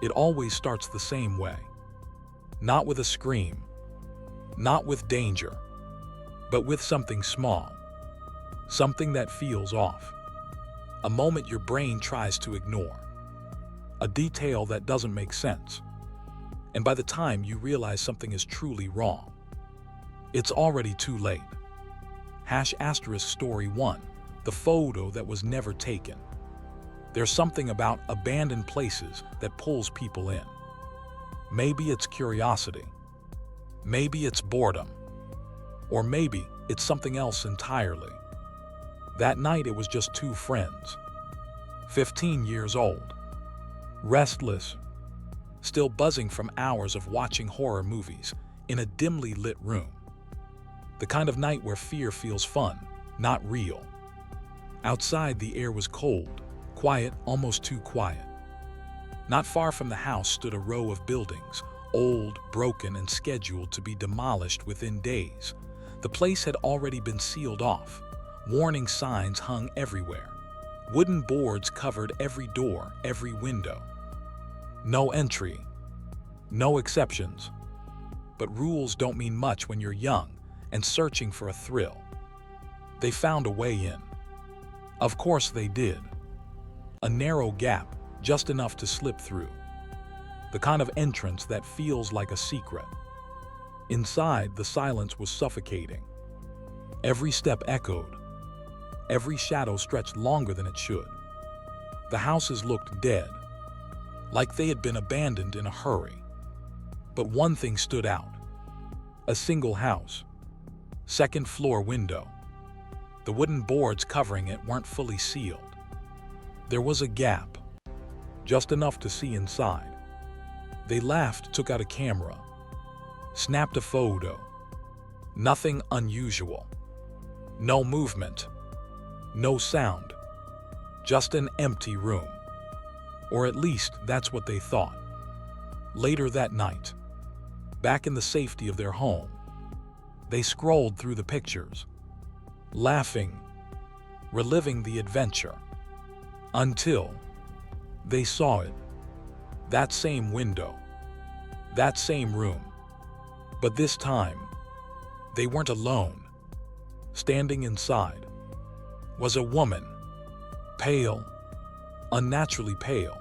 It always starts the same way. Not with a scream, not with danger, but with something small, something that feels off. A moment your brain tries to ignore, a detail that doesn't make sense. And by the time you realize something is truly wrong, it's already too late. ** Story 1. The photo that was never taken. There's something about abandoned places that pulls people in. Maybe it's curiosity. Maybe it's boredom. Or maybe it's something else entirely. That night it was just two friends, 15 years old, restless, still buzzing from hours of watching horror movies in a dimly lit room. The kind of night where fear feels fun, not real. Outside, the air was cold, quiet, almost too quiet. Not far from the house stood a row of buildings, old, broken, and scheduled to be demolished within days. The place had already been sealed off. Warning signs hung everywhere. Wooden boards covered every door, every window. No entry, no exceptions. But rules don't mean much when you're young and searching for a thrill. They found a way in. Of course they did. A narrow gap, just enough to slip through. The kind of entrance that feels like a secret. Inside, the silence was suffocating. Every step echoed. Every shadow stretched longer than it should. The houses looked dead, like they had been abandoned in a hurry. But one thing stood out. A single house. Second floor window. The wooden boards covering it weren't fully sealed. There was a gap, just enough to see inside. They laughed, took out a camera, snapped a photo. Nothing unusual. No movement. No sound. Just an empty room. Or at least that's what they thought. Later that night, back in the safety of their home, they scrolled through the pictures, laughing, reliving the adventure, until they saw it. That same window, that same room. But this time, they weren't alone. Standing inside was a woman, pale, unnaturally pale.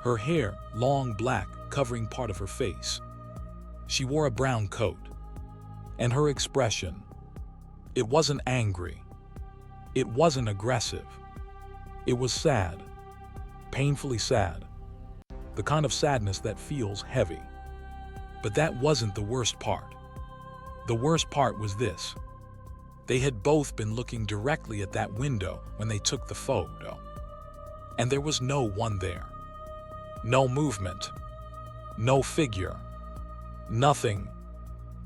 Her hair, long black, covering part of her face. She wore a brown coat. And her expression, it wasn't angry. It wasn't aggressive. It was sad, painfully sad. The kind of sadness that feels heavy. But that wasn't the worst part. The worst part was this. They had both been looking directly at that window when they took the photo. And there was no one there. No movement. No figure. Nothing.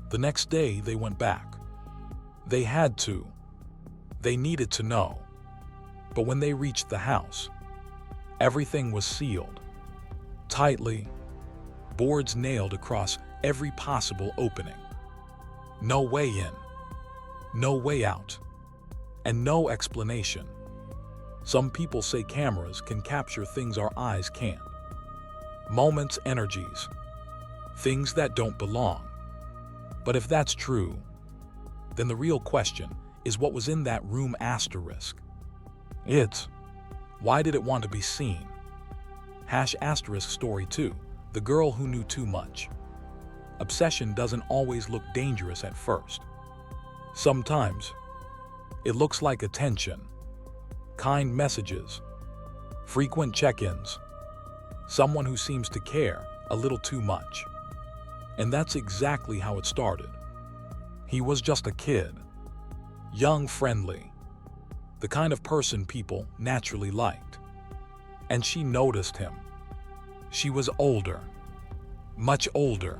The next day they went back. They had to. They needed to know. But when they reached the house, everything was sealed. Tightly. Boards nailed across every possible opening. No way in. No way out. And no explanation. Some people say cameras can capture things our eyes can't. Moments, energies. Things that don't belong. But if that's true, then the real question is what was in that room asterisk. Why did it want to be seen? * Story 2. The girl who knew too much. Obsession doesn't always look dangerous at first. Sometimes, it looks like attention, kind messages, frequent check-ins, someone who seems to care a little too much. And that's exactly how it started. He was just a kid, young, friendly, the kind of person people naturally liked. And she noticed him. She was older, much older.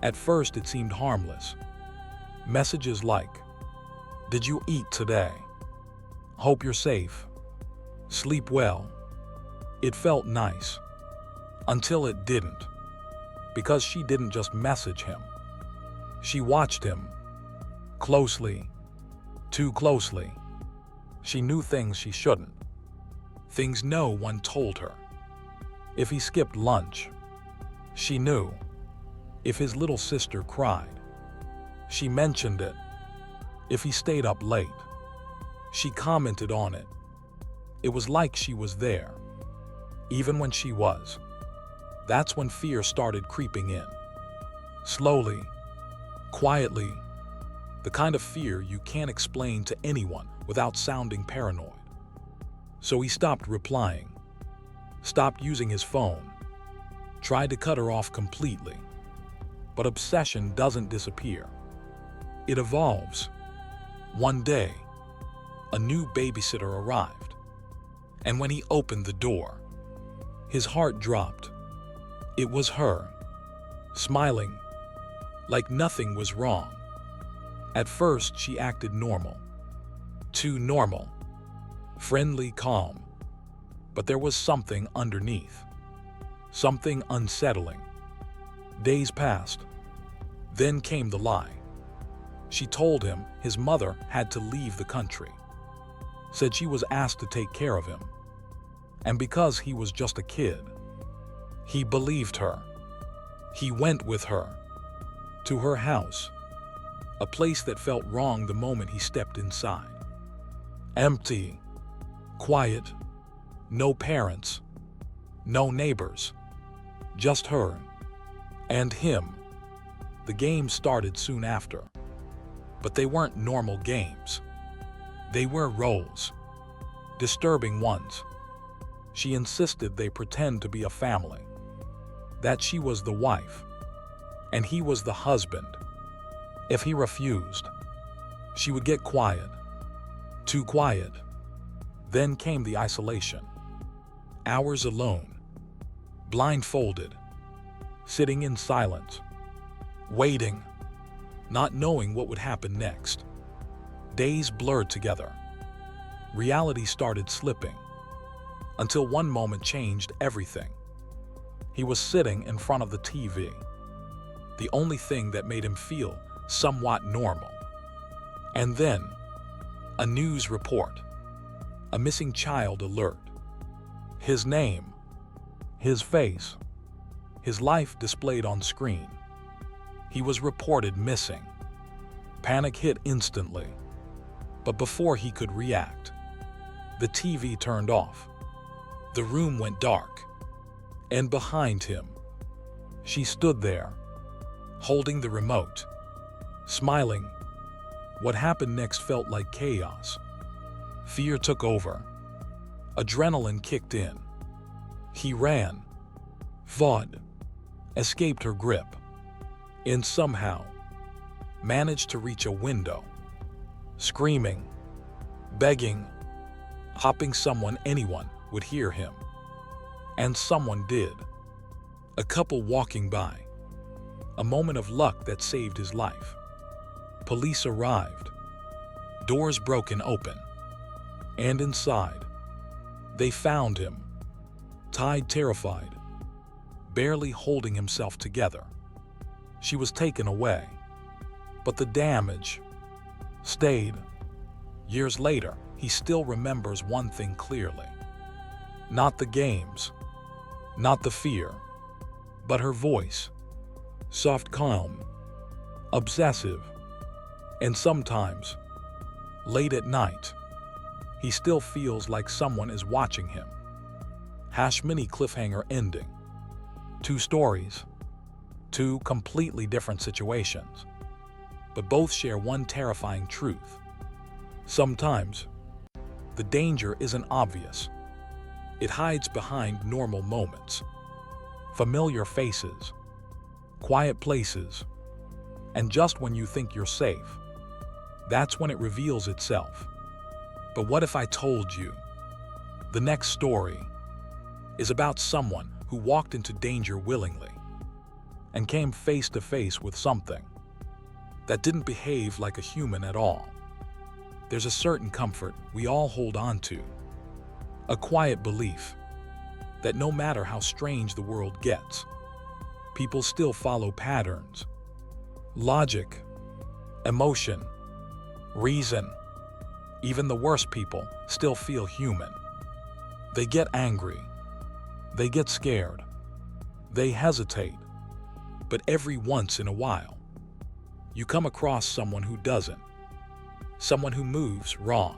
At first it seemed harmless. Messages like, "Did you eat today? Hope you're safe. Sleep well." It felt nice. Until it didn't. Because she didn't just message him. She watched him. Closely. Too closely. She knew things she shouldn't. Things no one told her. If he skipped lunch, she knew. If his little sister cried, she mentioned it. If he stayed up late, she commented on it. It was like she was there, even when she was. That's when fear started creeping in. Slowly, quietly, the kind of fear you can't explain to anyone without sounding paranoid. So he stopped replying, stopped using his phone, tried to cut her off completely. But obsession doesn't disappear. It evolves. One day, a new babysitter arrived, and when he opened the door, his heart dropped. It was her, smiling, like nothing was wrong. At first, she acted normal. Too normal. Friendly, calm. But there was something underneath. Something unsettling. Days passed. Then came the lie. She told him his mother had to leave the country. Said she was asked to take care of him. And because he was just a kid, he believed her. He went with her to her house, a place that felt wrong the moment he stepped inside. Empty, quiet, no parents, no neighbors, just her and him. The games started soon after, but they weren't normal games. They were roles, disturbing ones. She insisted they pretend to be a family, that she was the wife, and he was the husband. If he refused, she would get quiet, too quiet. Then came the isolation. Hours alone, blindfolded, sitting in silence, waiting, not knowing what would happen next. Days blurred together. Reality started slipping, until one moment changed everything. He was sitting in front of the TV, the only thing that made him feel somewhat normal. And then, a news report, a missing child alert. His name, his face, his life displayed on screen. He was reported missing. Panic hit instantly. But before he could react, the TV turned off. The room went dark. And behind him, she stood there, holding the remote, smiling. What happened next felt like chaos. Fear took over. Adrenaline kicked in. He ran, fought, escaped her grip, and somehow managed to reach a window, screaming, begging, hoping anyone would hear him. And someone did. A couple walking by. A moment of luck that saved his life. Police arrived. Doors broken open. And inside, they found him, tied, terrified, barely holding himself together. She was taken away. But the damage stayed. Years later, he still remembers one thing clearly. Not the games, not the fear, but her voice. Soft, calm, obsessive, and sometimes, late at night, he still feels like someone is watching him. Mini cliffhanger ending. 2 stories, 2 completely different situations, but both share one terrifying truth. Sometimes, the danger isn't obvious. It hides behind normal moments, familiar faces, quiet places, and just when you think you're safe, that's when it reveals itself. But what if I told you? The next story is about someone who walked into danger willingly and came face to face with something that didn't behave like a human at all. There's a certain comfort we all hold on to, a quiet belief that no matter how strange the world gets, people still follow patterns, logic, emotion, reason. Even the worst people still feel human. They get angry, They get scared. They hesitate. But every once in a while, you come across someone who doesn't. Someone who moves wrong,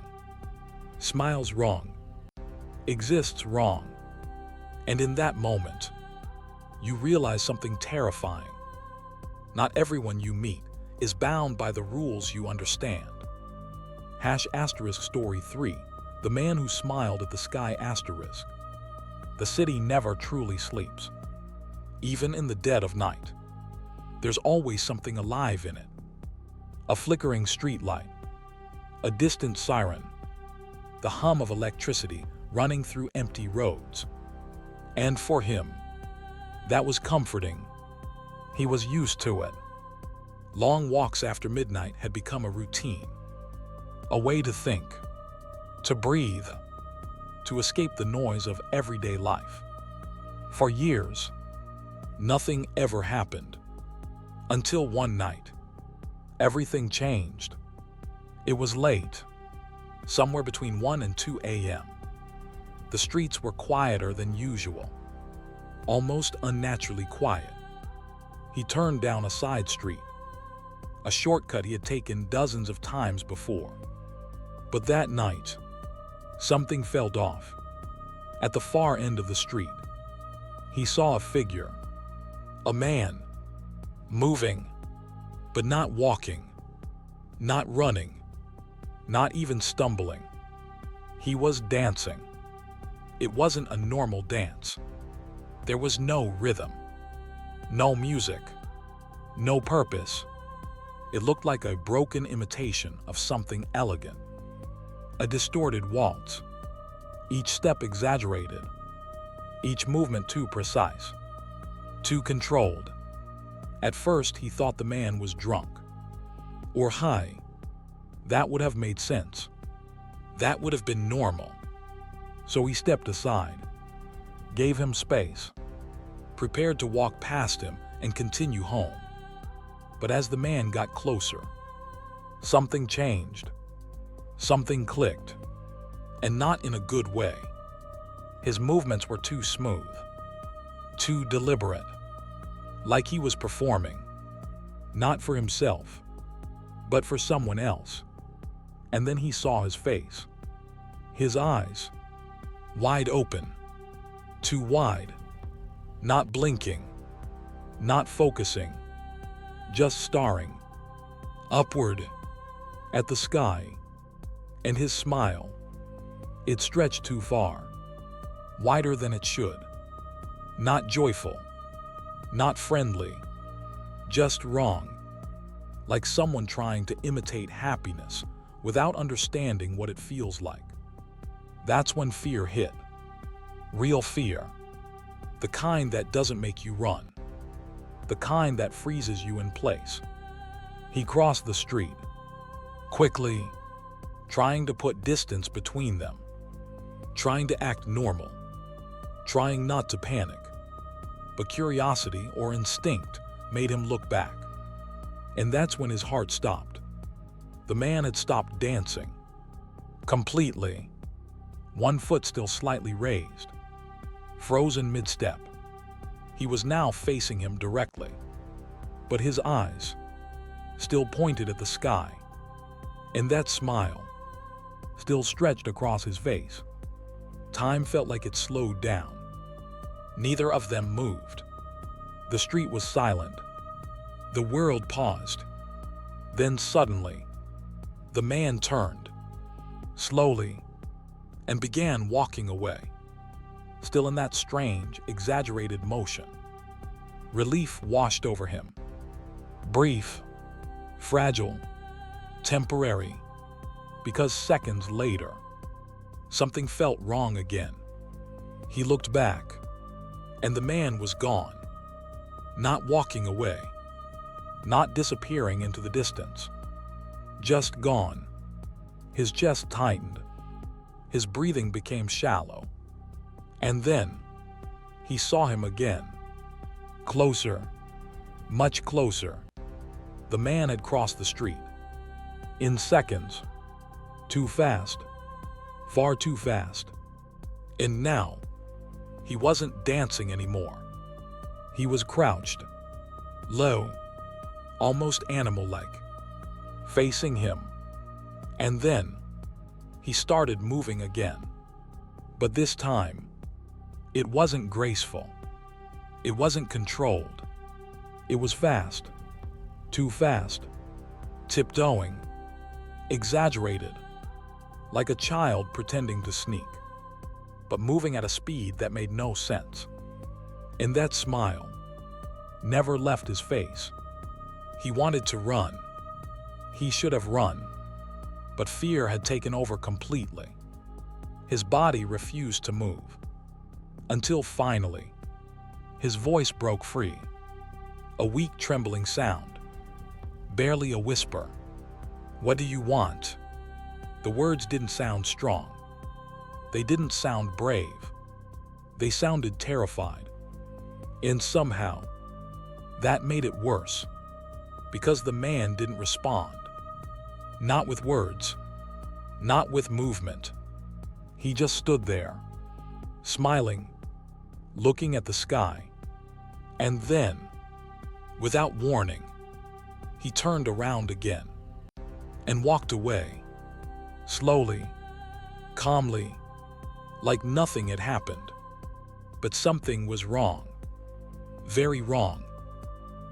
smiles wrong, exists wrong. And in that moment, you realize something terrifying. Not everyone you meet is bound by the rules you understand. **Story 3. The man who smiled at the sky**. The city never truly sleeps. Even in the dead of night, there's always something alive in it. A flickering streetlight, a distant siren, the hum of electricity running through empty roads. And for him, that was comforting. He was used to it. Long walks after midnight had become a routine, a way to think, to breathe, to escape the noise of everyday life. For years, nothing ever happened. Until one night, everything changed. It was late, somewhere between 1 and 2 a.m. The streets were quieter than usual, almost unnaturally quiet. He turned down a side street, a shortcut he had taken dozens of times before. But that night, something felt off. At the far end of the street, he saw a figure, a man, moving, but not walking, not running, not even stumbling. He was dancing. It wasn't a normal dance. There was no rhythm, no music, no purpose. It looked like a broken imitation of something elegant, a distorted waltz, each step exaggerated, each movement too precise, too controlled. At first, he thought the man was drunk or high. That would have made sense. That would have been normal. So he stepped aside, gave him space, prepared to walk past him and continue home. But as the man got closer, something changed. Something clicked, and not in a good way. His movements were too smooth, too deliberate, like he was performing, not for himself, but for someone else. And then he saw his face, his eyes, wide open, too wide, not blinking, not focusing, just staring upward at the sky. And his smile, it stretched too far, wider than it should. Not joyful, not friendly, just wrong, like someone trying to imitate happiness without understanding what it feels like. That's when fear hit. Real fear. The kind that doesn't make you run. The kind that freezes you in place. He crossed the street, quickly, trying to put distance between them, trying to act normal, trying not to panic. But curiosity or instinct made him look back. And that's when his heart stopped. The man had stopped dancing. Completely. One foot still slightly raised. Frozen mid-step. He was now facing him directly. But his eyes still pointed at the sky. And that smile still stretched across his face. Time felt like it slowed down. Neither of them moved. The street was silent. The world paused. Then suddenly, the man turned, slowly, and began walking away, still in that strange, exaggerated motion. Relief washed over him. Brief, fragile, temporary, because seconds later, something felt wrong again. He looked back, and the man was gone, not walking away, not disappearing into the distance, just gone. His chest tightened, his breathing became shallow, and then he saw him again, closer, much closer. The man had crossed the street. In seconds. Too fast. Far too fast. And now, He wasn't dancing anymore. He was crouched, low, almost animal-like, facing him. And then he started moving again. But this time, it wasn't graceful. It wasn't controlled. It was fast, too fast, tiptoeing, exaggerated, like a child pretending to sneak, but moving at a speed that made no sense. And that smile never left his face. He wanted to run. He should have run, but fear had taken over completely. His body refused to move, until finally, his voice broke free. A weak, trembling sound, barely a whisper. "What do you want?" The words didn't sound strong. They didn't sound brave. They sounded terrified. And somehow, that made it worse, because the man didn't respond. Not with words, not with movement. He just stood there, smiling, looking at the sky. And then, without warning, he turned around again and walked away, slowly, calmly, like nothing had happened. But something was wrong, very wrong,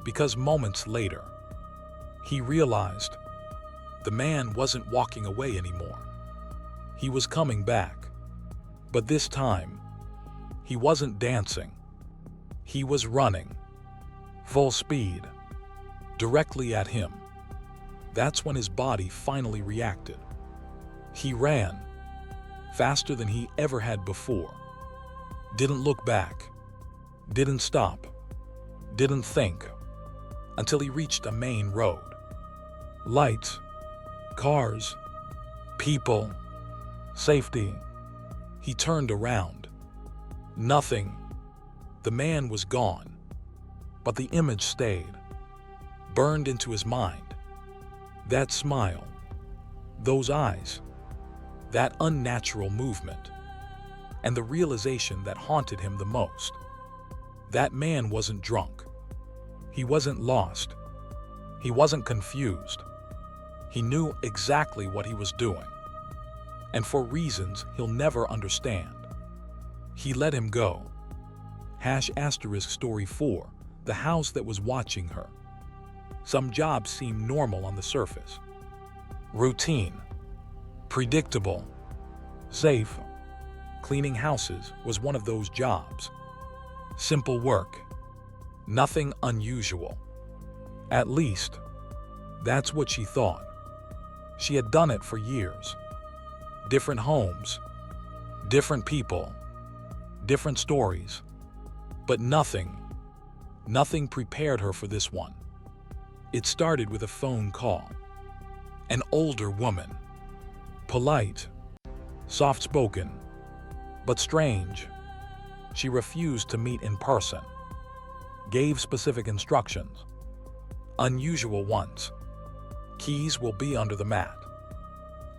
because moments later, he realized the man wasn't walking away anymore. He was coming back, but this time, he wasn't dancing. He was running, full speed, directly at him. That's when his body finally reacted. He ran, faster than he ever had before. Didn't look back, didn't stop, didn't think, until he reached a main road. Lights, cars, people, safety. He turned around. Nothing. The man was gone, but the image stayed, burned into his mind. That smile, those eyes, that unnatural movement, and the realization that haunted him the most. That man wasn't drunk. He wasn't lost. He wasn't confused. He knew exactly what he was doing, and for reasons he'll never understand. He let him go. **Story 4, the house that was watching her. Some jobs seem normal on the surface. Routine, predictable, safe. Cleaning houses was one of those jobs. Simple work, nothing unusual. At least, that's what she thought. She had done it for years. Different homes, different people, different stories. But nothing prepared her for this one. It started with a phone call. An older woman, polite, soft-spoken, but strange. She refused to meet in person, gave specific instructions, unusual ones. Keys will be under the mat.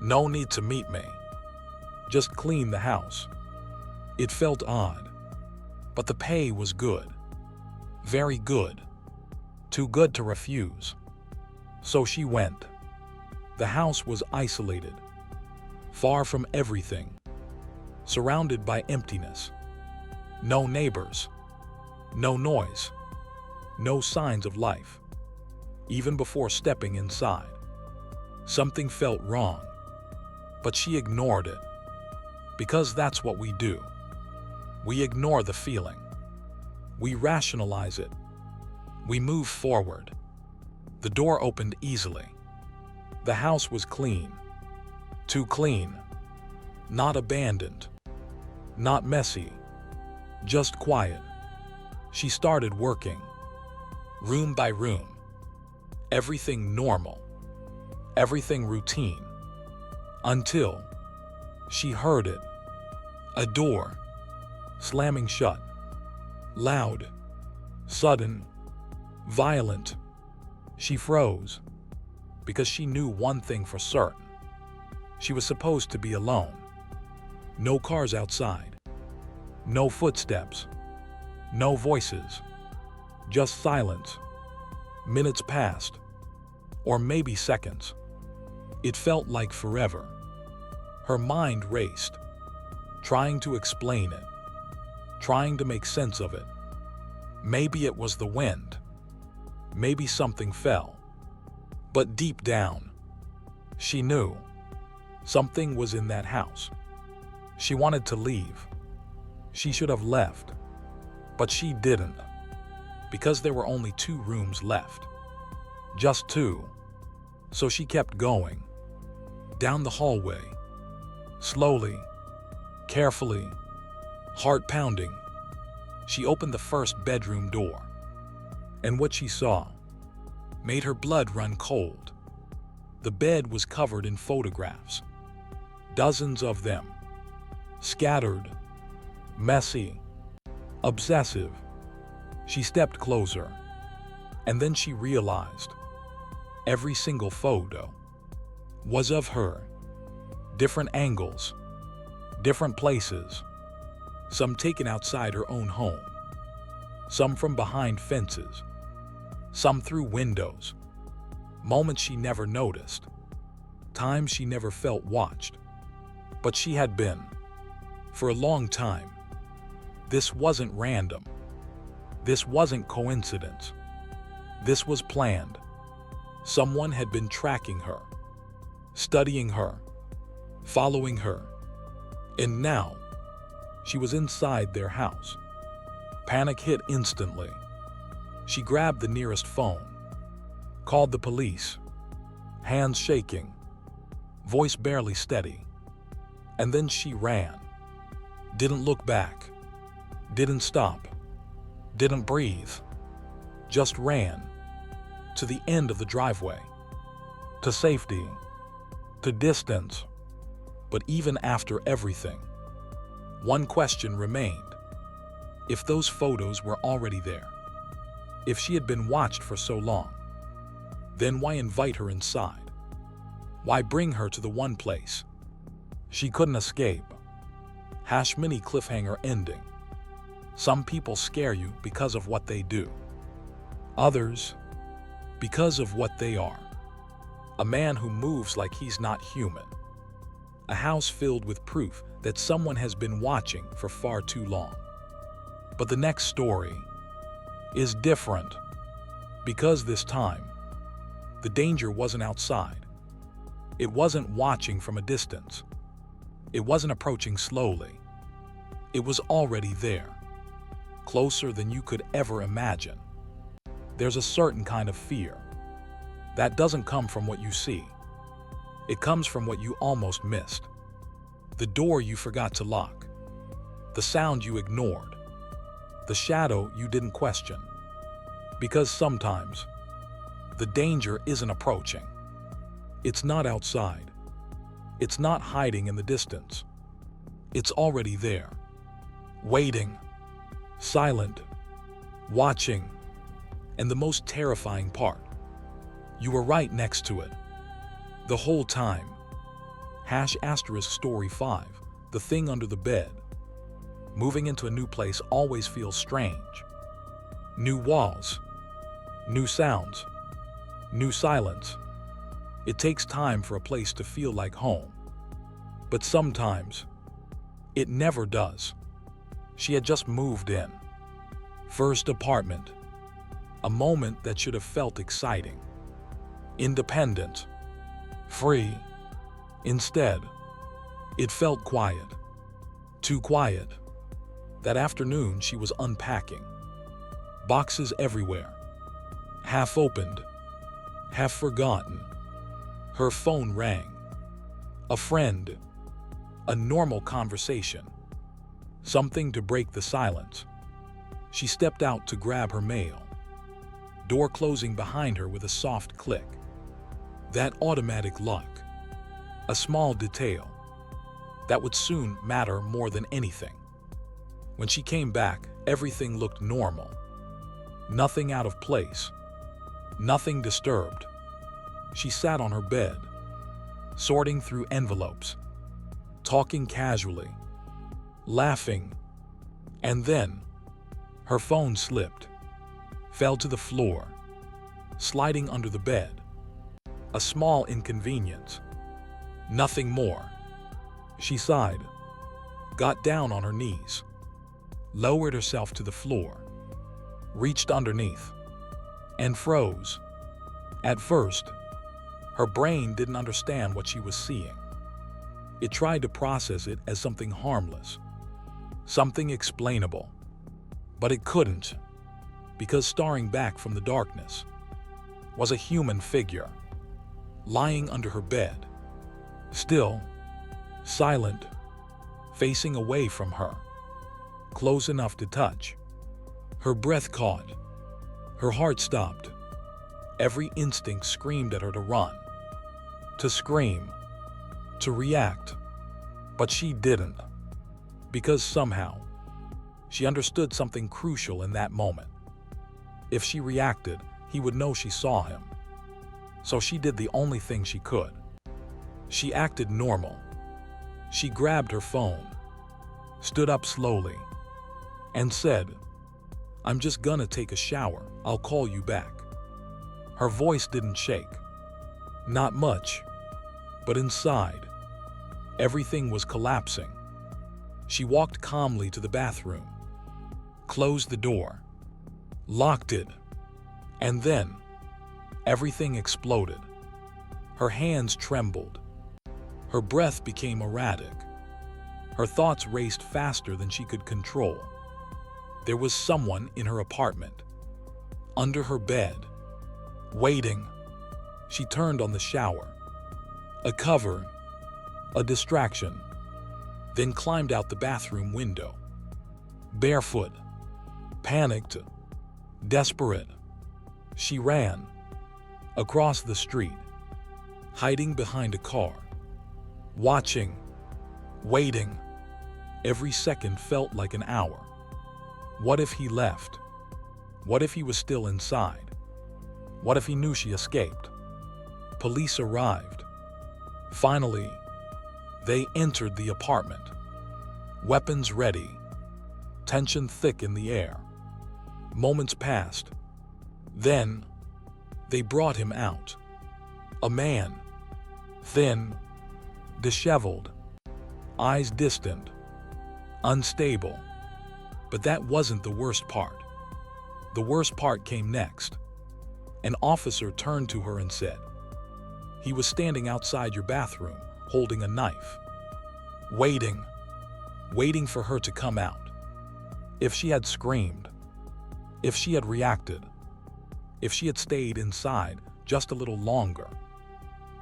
No need to meet me. Just clean the house. It felt odd, but the pay was good. Very good. Too good to refuse. So she went. The house was isolated, far from everything, surrounded by emptiness. No neighbors, no noise, no signs of life. Even before stepping inside, something felt wrong, but she ignored it, because that's what we do. We ignore the feeling. We rationalize it. We move forward. The door opened easily. The house was clean. Too clean. Not abandoned. Not messy. Just quiet. She started working. Room by room. Everything normal. Everything routine. Until she heard it. A door slamming shut. Loud. Sudden. Violent. She froze, because she knew one thing for certain. She was supposed to be alone. No cars outside. No footsteps, no voices, just silence. Minutes passed, or maybe seconds. It felt like forever. Her mind raced, trying to explain it, trying to make sense of it. Maybe it was the wind. Maybe something fell. But deep down, she knew something was in that house. She wanted to leave. She should have left, but she didn't, because there were only 2 rooms left. Just 2. So she kept going, down the hallway, slowly, carefully, heart pounding. She opened the first bedroom door, and what she saw made her blood run cold. The bed was covered in photographs, dozens of them, scattered, messy, obsessive. She stepped closer, and then she realized every single photo was of her. Different angles, different places, some taken outside her own home, some from behind fences, some through windows. Moments she never noticed, times she never felt watched, but she had been for a long time. This wasn't random. This wasn't coincidence. This was planned. Someone had been tracking her, studying her, following her, and now she was inside their house. Panic hit instantly. She grabbed the nearest phone, called the police, hands shaking, voice barely steady. And then she ran. Didn't look back, didn't stop, didn't breathe, just ran to the end of the driveway, to safety, to distance. But even after everything, one question remained. If those photos were already there, if she had been watched for so long, then why invite her inside? Why bring her to the one place she couldn't escape? Mini cliffhanger ending. Some people scare you because of what they do. Others, because of what they are. A man who moves like he's not human. A house filled with proof that someone has been watching for far too long. But the next story is different, because this time, the danger wasn't outside. It wasn't watching from a distance. It wasn't approaching slowly. It was already there, closer than you could ever imagine. There's a certain kind of fear that doesn't come from what you see. It comes from what you almost missed. The door you forgot to lock, the sound you ignored, the shadow you didn't question. Because sometimes, the danger isn't approaching. It's not outside. It's not hiding in the distance. It's already there, waiting, silent, watching. And the most terrifying part, you were right next to it the whole time. Story 5, the thing under the bed. Moving into a new place always feels strange. New walls, new sounds, new silence. It takes time for a place to feel like home. But sometimes, it never does. She had just moved in. First apartment. A moment that should have felt exciting, independent, free. Instead, it felt quiet. Too quiet. That afternoon she was unpacking. Boxes everywhere. Half opened, half forgotten. Her phone rang. A friend. A normal conversation. Something to break the silence. She stepped out to grab her mail. Door closing behind her with a soft click. That automatic lock. A small detail that would soon matter more than anything. When she came back, everything looked normal. Nothing out of place. Nothing disturbed. She sat on her bed, sorting through envelopes, talking casually, laughing, And then, her phone slipped, fell to the floor, sliding under the bed. A small inconvenience. Nothing more. She sighed, got down on her knees, lowered herself to the floor, reached underneath, and froze. At first, her brain didn't understand what she was seeing. It tried to process it as something harmless, something explainable. But it couldn't, because staring back from the darkness was a human figure, lying under her bed, still, silent, facing away from her, close enough to touch. Her breath caught. Her heart stopped. Every instinct screamed at her to run, to scream, to react. But she didn't, because somehow she understood something crucial in that moment. If she reacted, he would know she saw him. So she did the only thing she could. She acted normal. She grabbed her phone, stood up slowly, and said, "I'm just gonna take a shower. I'll call you back." Her voice didn't shake. Not much. But inside, everything was collapsing. She walked calmly to the bathroom, closed the door, locked it, and then everything exploded. Her hands trembled. Her breath became erratic. Her thoughts raced faster than she could control. There was someone in her apartment, under her bed, waiting. She turned on the shower. A cover, a distraction, then climbed out the bathroom window. Barefoot, panicked, desperate, she ran across the street, hiding behind a car, watching, waiting. Every second felt like an hour. What if he left? What if he was still inside? What if he knew she escaped? Police arrived. Finally, they entered the apartment, weapons ready, tension thick in the air. Moments passed. Then, they brought him out. A man, thin, disheveled, eyes distant, unstable. But that wasn't the worst part. The worst part came next. An officer turned to her and said, "He was standing outside your bathroom, holding a knife, waiting for her to come out. If she had screamed, if she had reacted, if she had stayed inside just a little longer,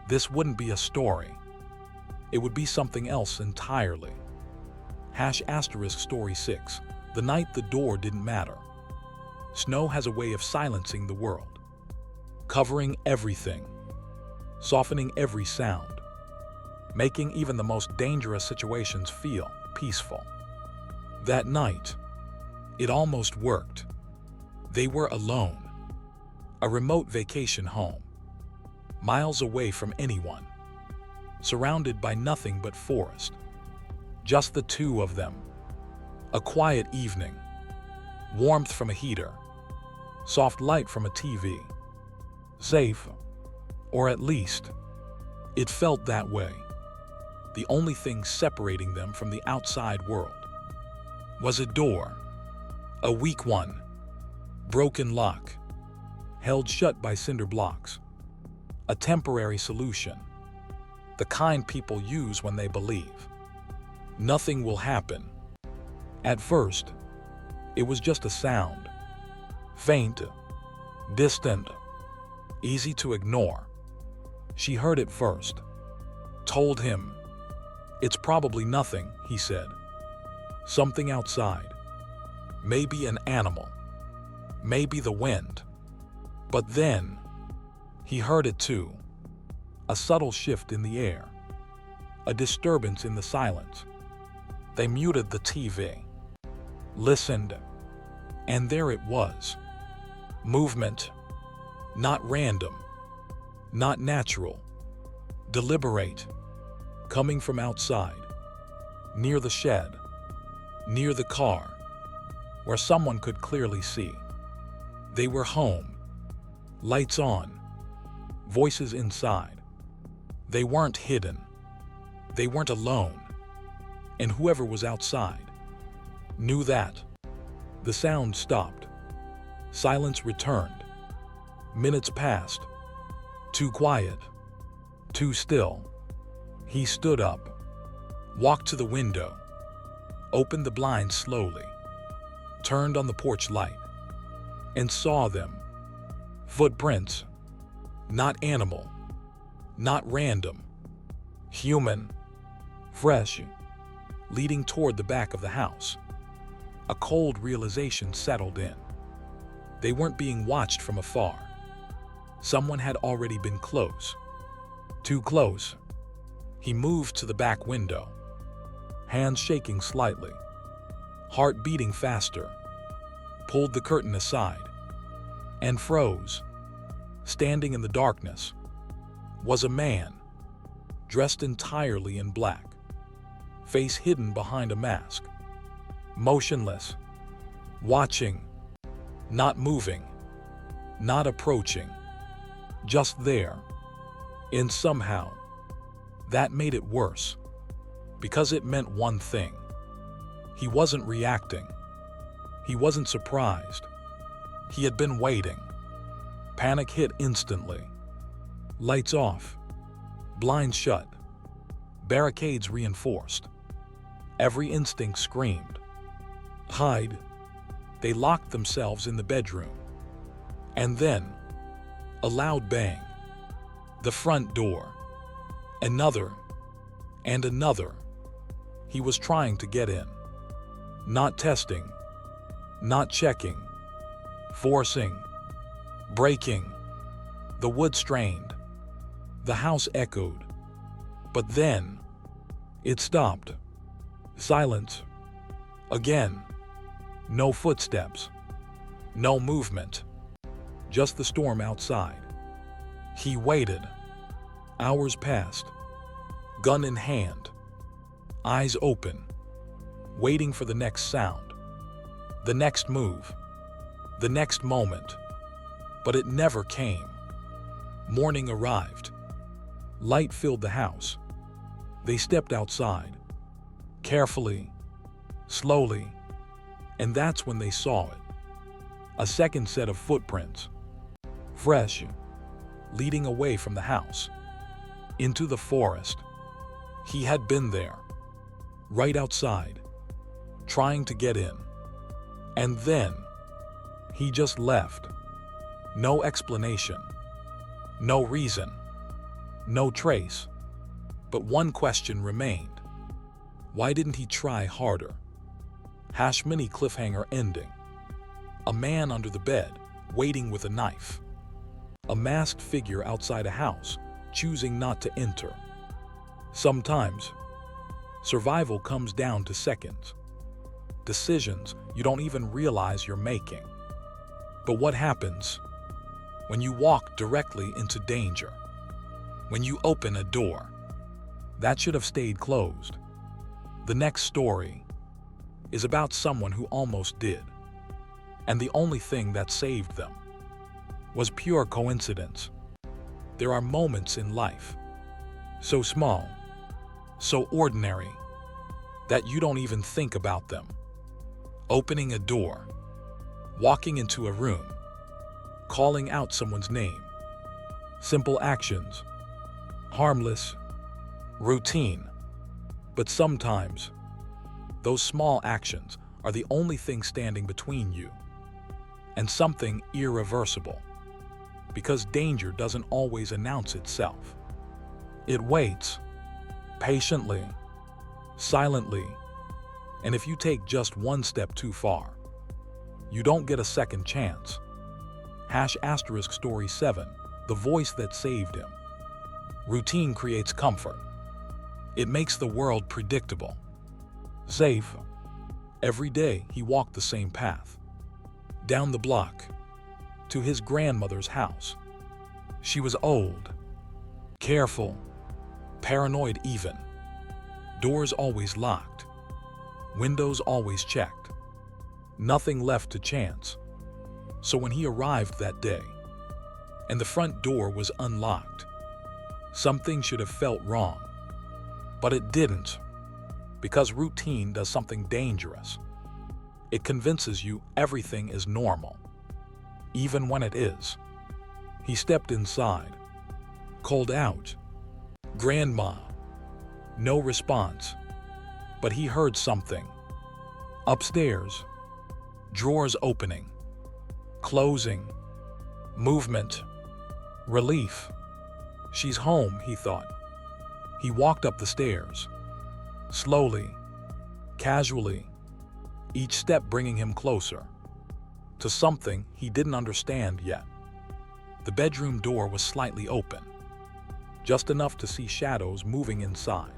this wouldn't be a story. It would be something else entirely." *Story 6. The night the door didn't matter. Snow has a way of silencing the world, covering everything, softening every sound, making even the most dangerous situations feel peaceful. That night, it almost worked. They were alone. A remote vacation home, miles away from anyone, surrounded by nothing but forest. Just the two of them. A quiet evening. Warmth from a heater. Soft light from a TV. Safe. Or at least, it felt that way. The only thing separating them from the outside world was a door. A weak one. Broken lock. Held shut by cinder blocks. A temporary solution. The kind people use when they believe nothing will happen. At first, it was just a sound. Faint, distant, easy to ignore. She heard it first. Told him, "It's probably nothing," he said. "Something outside. Maybe an animal. Maybe the wind." But then, he heard it too. A subtle shift in the air. A disturbance in the silence. They muted the TV. Listened. And there it was. Movement. Not random. Not natural. Deliberate. Coming from outside. Near the shed. Near the car. where someone could clearly see. They were home, lights on, voices inside. They weren't hidden. They weren't alone. And whoever was outside knew that. The sound stopped. Silence returned. Minutes passed. Too quiet. Too still. He stood up, walked to the window, opened the blinds slowly, turned on the porch light, and saw them. Footprints. Not animal. Not random. Human. Fresh. Leading toward the back of the house. A cold realization settled in. They weren't being watched from afar. Someone had already been close. Too close. He moved to the back window, hands shaking slightly, heart beating faster, pulled the curtain aside, and froze. Standing in the darkness was a man, dressed entirely in black, face hidden behind a mask, motionless, watching, not moving, not approaching, just there. And somehow, that made it worse, because it meant one thing. He wasn't reacting. He wasn't surprised. He had been waiting. Panic hit instantly. Lights off. Blinds shut. Barricades reinforced. Every instinct screamed. Hide. They locked themselves in the bedroom. And then, a loud bang. The front door. Another. And another. He was trying to get in. Not testing. Not checking. Forcing. Breaking. The wood strained. The house echoed. But then, it stopped. Silence. Again. No footsteps. No movement. Just the storm outside. He waited. Hours passed. Gun in hand. Eyes open. Waiting for the next sound. The next move. The next moment. But it never came. Morning arrived. Light filled the house. They stepped outside. Carefully. Slowly. And that's when they saw it. A second set of footprints. Fresh. Leading away from the house. Into the forest. He had been there. Right outside. Trying to get in. And then, he just left. No explanation. No reason. No trace. But one question remained. Why didn't he try harder? Mini cliffhanger ending. A man under the bed, waiting with a knife. A masked figure outside a house, choosing not to enter. Sometimes, survival comes down to seconds. Decisions you don't even realize you're making. But what happens when you walk directly into danger? When you open a door that should have stayed closed? The next story is about someone who almost did. And the only thing that saved them was pure coincidence. There are moments in life, so small, so ordinary, that you don't even think about them. Opening a door, walking into a room, calling out someone's name. Simple actions, harmless, routine. But sometimes, those small actions are the only thing standing between you and something irreversible. Because danger doesn't always announce itself. It waits, patiently, silently, and if you take just one step too far, you don't get a second chance. *story 7, the voice that saved him. Routine creates comfort. It makes the world predictable, safe. Every day he walked the same path, down the block, to his grandmother's house. She was old, careful, paranoid even. Doors always locked, windows always checked. Nothing left to chance. So when he arrived that day, and the front door was unlocked, something should have felt wrong. But it didn't, because routine does something dangerous. It convinces you everything is normal, even when it is. He stepped inside, called out, "Grandma." No response, but he heard something. Upstairs, drawers opening, closing, movement, relief. She's home, he thought. He walked up the stairs, slowly, casually, each step bringing him closer to something he didn't understand yet. The bedroom door was slightly open, just enough to see shadows moving inside.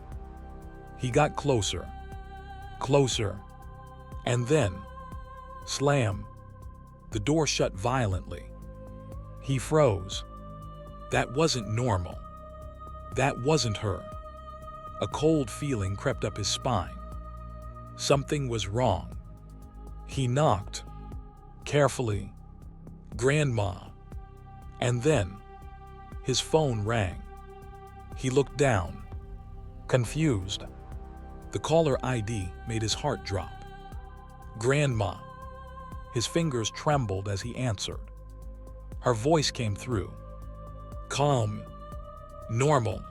He got closer, closer, and then, slam, the door shut violently. He froze. That wasn't normal. That wasn't her. A cold feeling crept up his spine. Something was wrong. He knocked, carefully, "Grandma." And then, his phone rang. He looked down, confused. The caller ID made his heart drop. "Grandma." His fingers trembled as he answered. Her voice came through. Calm, normal.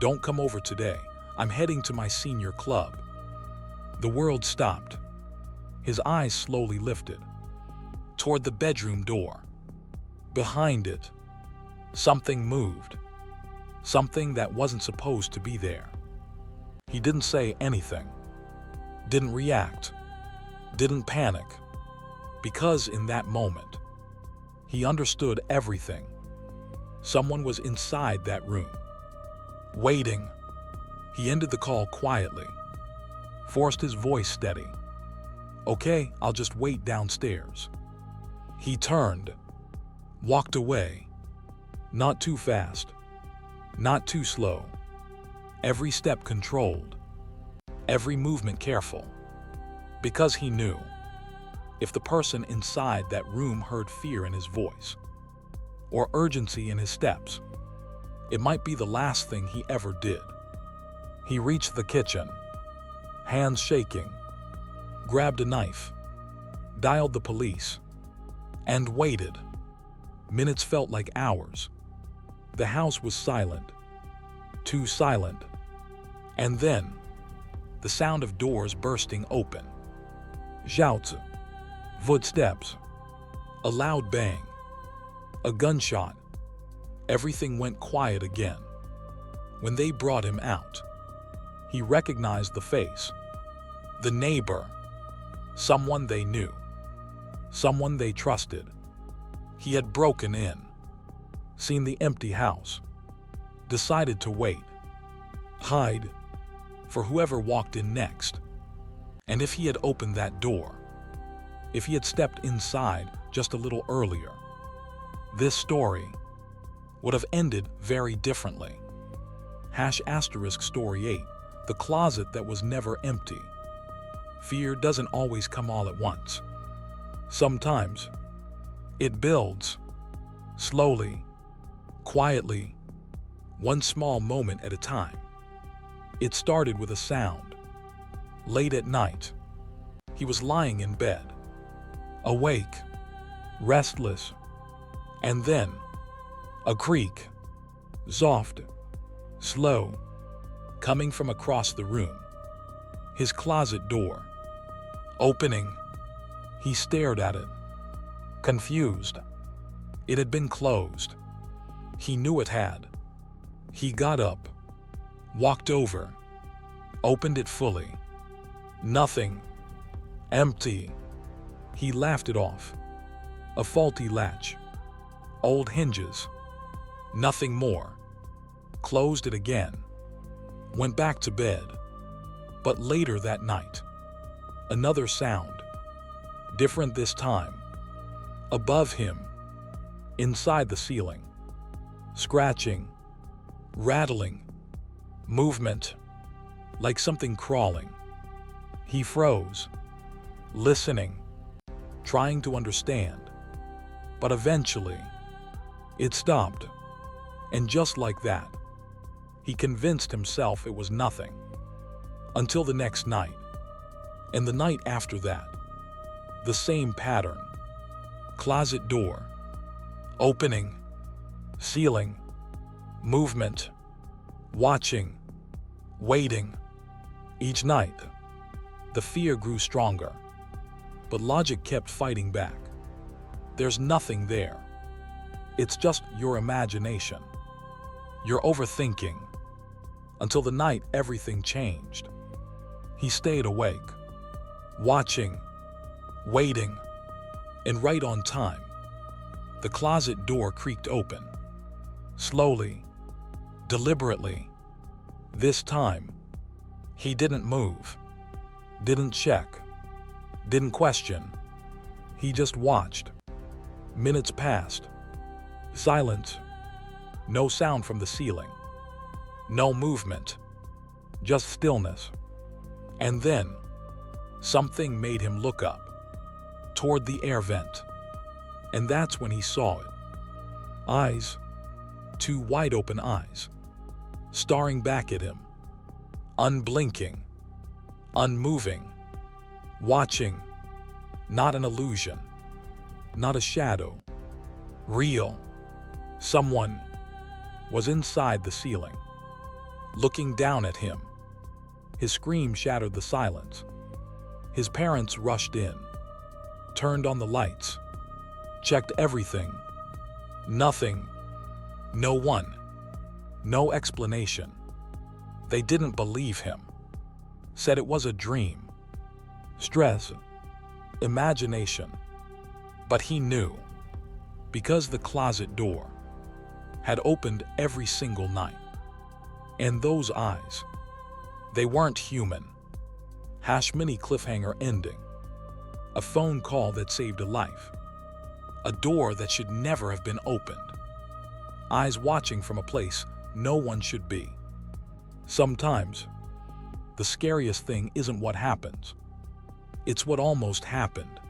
"Don't come over today. I'm heading to my senior club." The world stopped. His eyes slowly lifted toward the bedroom door. Behind it, something moved. Something that wasn't supposed to be there. He didn't say anything, didn't react, didn't panic, because in that moment, he understood everything. Someone was inside that room, waiting. He ended the call quietly, forced his voice steady. "Okay, I'll just wait downstairs." He turned, walked away, not too fast, not too slow. Every step controlled, every movement careful, because he knew if the person inside that room heard fear in his voice or urgency in his steps, it might be the last thing he ever did. He reached the kitchen, hands shaking, grabbed a knife, dialed the police, and waited. Minutes felt like hours. The house was silent, too silent. And then, the sound of doors bursting open. Shouts, footsteps, a loud bang, a gunshot. Everything went quiet again. When they brought him out, he recognized the face. The neighbor. Someone they knew. Someone they trusted. He had broken in, seen the empty house, decided to wait, hide, for whoever walked in next. And if he had opened that door, if he had stepped inside just a little earlier, this story would have ended very differently. *story 8, the closet that was never empty. Fear doesn't always come all at once. Sometimes it builds, slowly, quietly, one small moment at a time. It started with a sound. Late at night, he was lying in bed, awake, restless, and then a creak, soft, slow, coming from across the room. His closet door, opening. He stared at it, confused. It had been closed. He knew it had. He got up, walked over, opened it fully. Nothing. Empty. He laughed it off. A faulty latch. Old hinges. Nothing more. Closed it again. Went back to bed. But later that night, another sound. Different this time. Above him. Inside the ceiling. Scratching. Rattling. Movement. Like something crawling. He froze, listening, trying to understand. But eventually, it stopped. And just like that, he convinced himself it was nothing. Until the next night. And the night after that. The same pattern. Closet door. Opening. Sealing. Movement. Watching. Waiting. Each night, the fear grew stronger. But logic kept fighting back. There's nothing there. It's just your imagination. You're overthinking. Until the night everything changed. He stayed awake, watching, waiting, and right on time, the closet door creaked open. Slowly, deliberately. This time, he didn't move, didn't check, didn't question. He just watched. Minutes passed. Silence. No sound from the ceiling. No movement. Just stillness. And then, something made him look up, toward the air vent. And that's when he saw it. Eyes. Two wide-open eyes. Staring back at him. Unblinking. Unmoving. Watching. Not an illusion. Not a shadow. Real. Someone was inside the ceiling, looking down at him. His scream shattered the silence. His parents rushed in, turned on the lights, checked everything. Nothing. No one. No explanation. They didn't believe him. Said it was a dream. Stress. Imagination. But he knew. Because the closet door had opened every single night. And those eyes, they weren't human. Mini cliffhanger ending. A phone call that saved a life. A door that should never have been opened. Eyes watching from a place no one should be. Sometimes, the scariest thing isn't what happens. It's what almost happened.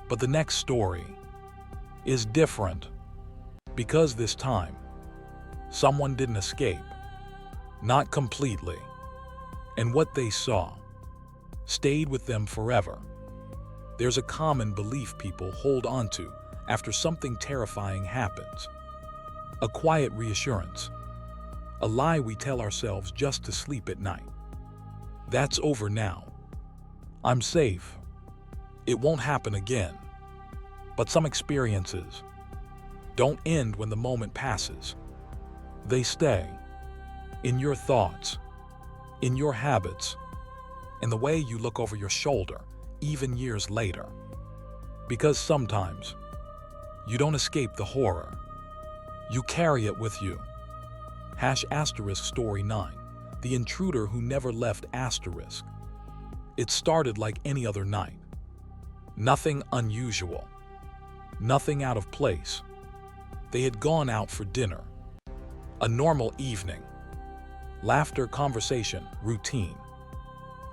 But the next story is different. Because this time, someone didn't escape. Not completely. And what they saw stayed with them forever. There's a common belief people hold onto after something terrifying happens. A quiet reassurance. A lie we tell ourselves just to sleep at night. That's over now. I'm safe. It won't happen again. But some experiences don't end when the moment passes. They stay. In your thoughts. In your habits. In the way you look over your shoulder, even years later. Because sometimes, you don't escape the horror. You carry it with you. **story 9. The intruder who never left**. It started like any other night. Nothing unusual. Nothing out of place. They had gone out for dinner. A normal evening. Laughter, conversation, routine.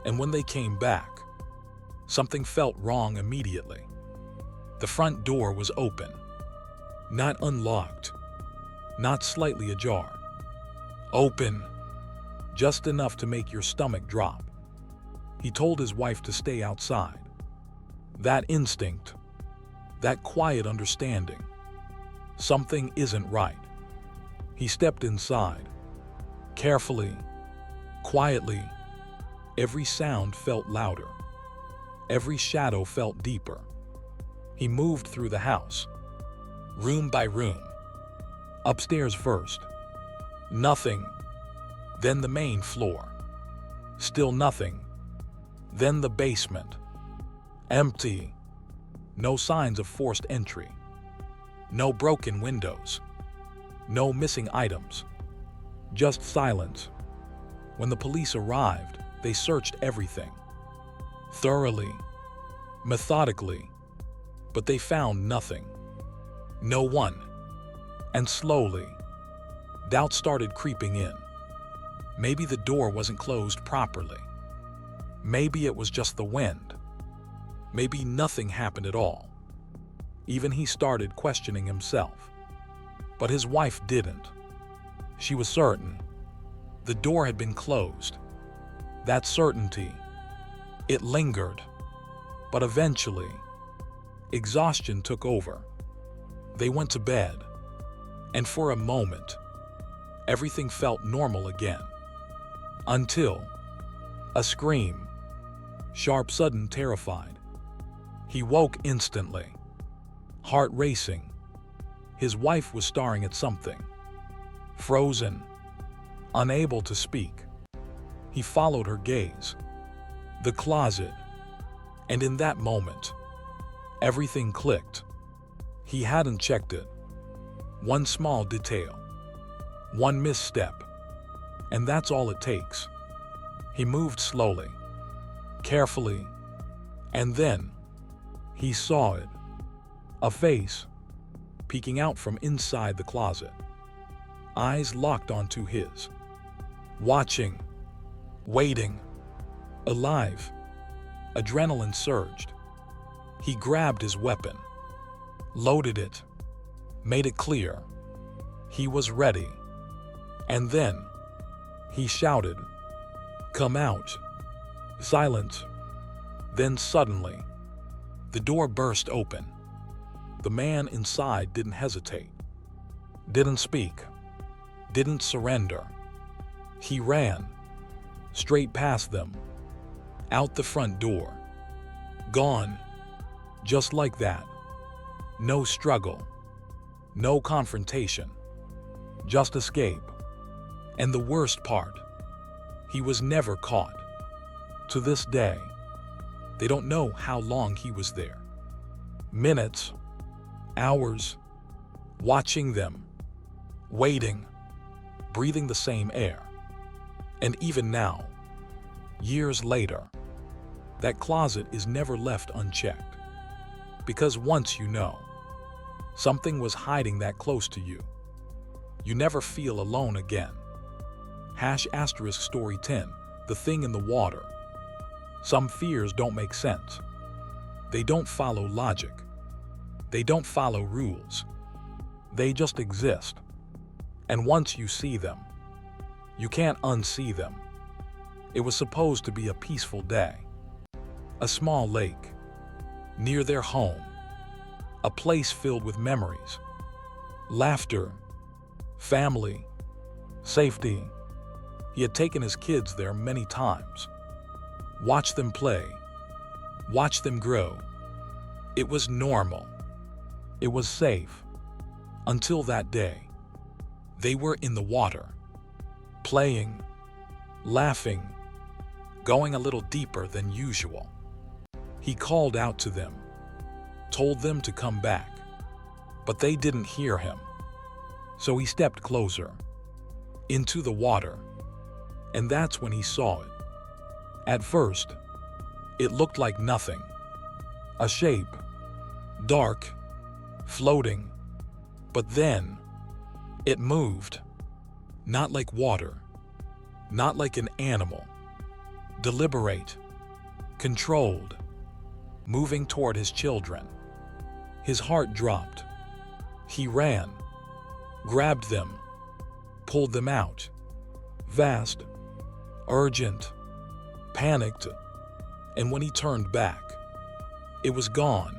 And when they came back, something felt wrong immediately. The front door was open. Not unlocked. Not slightly ajar. Open. Just enough to make your stomach drop. He told his wife to stay outside. That instinct. That quiet understanding. Something isn't right. He stepped inside. Carefully. Quietly. Every sound felt louder. Every shadow felt deeper. He moved through the house. Room by room. Upstairs first. Nothing. Then the main floor. Still nothing. Then the basement. Empty. No signs of forced entry. No broken windows. No missing items. Just silence. When the police arrived, they searched everything. Thoroughly. Methodically. But they found nothing. No one. And slowly, doubt started creeping in. Maybe the door wasn't closed properly. Maybe it was just the wind. Maybe nothing happened at all. Even he started questioning himself. But his wife didn't. She was certain. The door had been closed. That certainty, it lingered. But eventually, exhaustion took over. They went to bed. And for a moment, everything felt normal again. Until a scream. Sharp, sudden, terrified. He woke instantly, heart racing. His wife was staring at something, frozen, unable to speak. He followed her gaze, the closet, and in that moment, everything clicked. He hadn't checked it. One small detail, one misstep, and that's all it takes. He moved slowly, carefully, and then he saw it. A face peeking out from inside the closet. Eyes locked onto his. Watching, waiting, alive. Adrenaline surged. He grabbed his weapon, loaded it, made it clear. He was ready. And then he shouted, "Come out!" Silence. Then suddenly, the door burst open. The man inside didn't hesitate, didn't speak, didn't surrender. He ran, straight past them, out the front door. Gone, just like that. No struggle, no confrontation, just escape. And the worst part, he was never caught. To this day, they don't know how long he was there. Minutes, hours, watching them, waiting, breathing the same air. And even now, years later, that closet is never left unchecked. Because once you know, something was hiding that close to you, you never feel alone again. # story 10, the thing in the water. Some fears don't make sense. They don't follow logic. They don't follow rules. They just exist. And once you see them, you can't unsee them. It was supposed to be a peaceful day. A small lake, near their home. A place filled with memories, laughter, family, safety. He had taken his kids there many times. Watch them play, watch them grow. It was normal. It was safe. Until that day. They were in the water, playing, laughing, going a little deeper than usual. He called out to them, told them to come back, but they didn't hear him. So he stepped closer, into the water, and that's when he saw it. At first, it looked like nothing. A shape, dark, floating. But then, it moved. Not like water, not like an animal. Deliberate, controlled, moving toward his children. His heart dropped. He ran, grabbed them, pulled them out. Vast, urgent, panicked, and when he turned back, it was gone.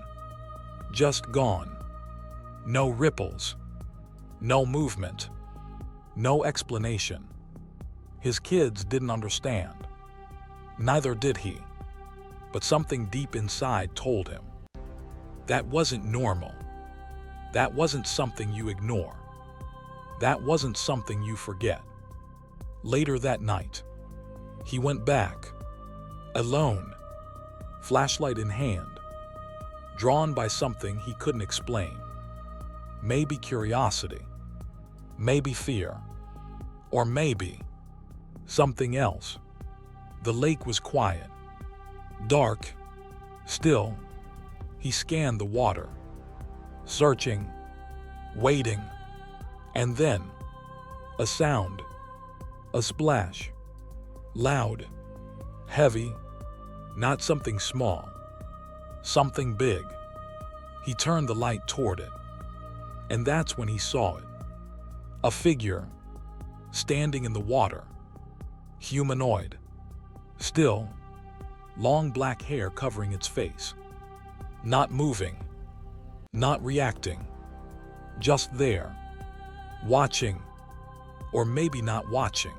Just gone. No ripples, no movement, no explanation. His kids didn't understand. Neither did he. But something deep inside told him. That wasn't normal. That wasn't something you ignore. That wasn't something you forget. Later that night, he went back, alone, flashlight in hand, drawn by something he couldn't explain. Maybe curiosity, maybe fear, or maybe something else. The lake was quiet, dark, still. He scanned the water, searching, waiting, and then a sound, a splash, loud, heavy, not something small, something big. He turned the light toward it, and that's when he saw it. A figure, standing in the water, humanoid, still, long black hair covering its face. Not moving, not reacting, just there, watching, or maybe not watching,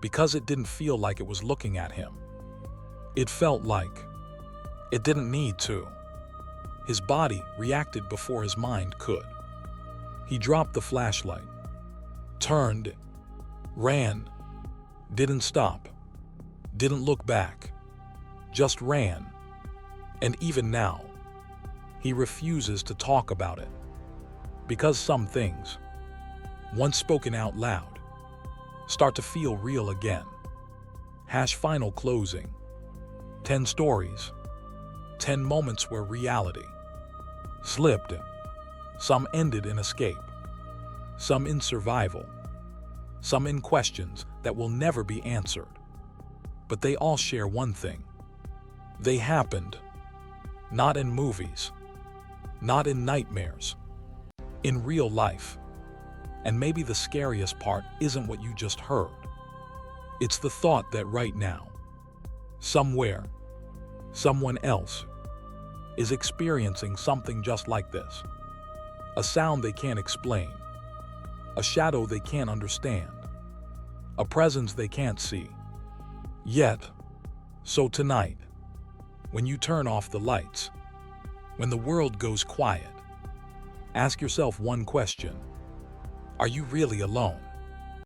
because it didn't feel like it was looking at him. It felt like it didn't need to. His body reacted before his mind could. He dropped the flashlight, turned, ran, didn't stop, didn't look back, just ran. And even now, he refuses to talk about it. Because some things, once spoken out loud, start to feel real again. Final closing. 10 stories. 10 moments where reality slipped. Some ended in escape. Some in survival. Some in questions that will never be answered. But they all share one thing. They happened. Not in movies. Not in nightmares. In real life. And maybe the scariest part isn't what you just heard. It's the thought that right now, somewhere, someone else is experiencing something just like this. A sound they can't explain. A shadow they can't understand. A presence they can't see. Yet, so tonight, when you turn off the lights, when the world goes quiet, ask yourself one question. Are you really alone?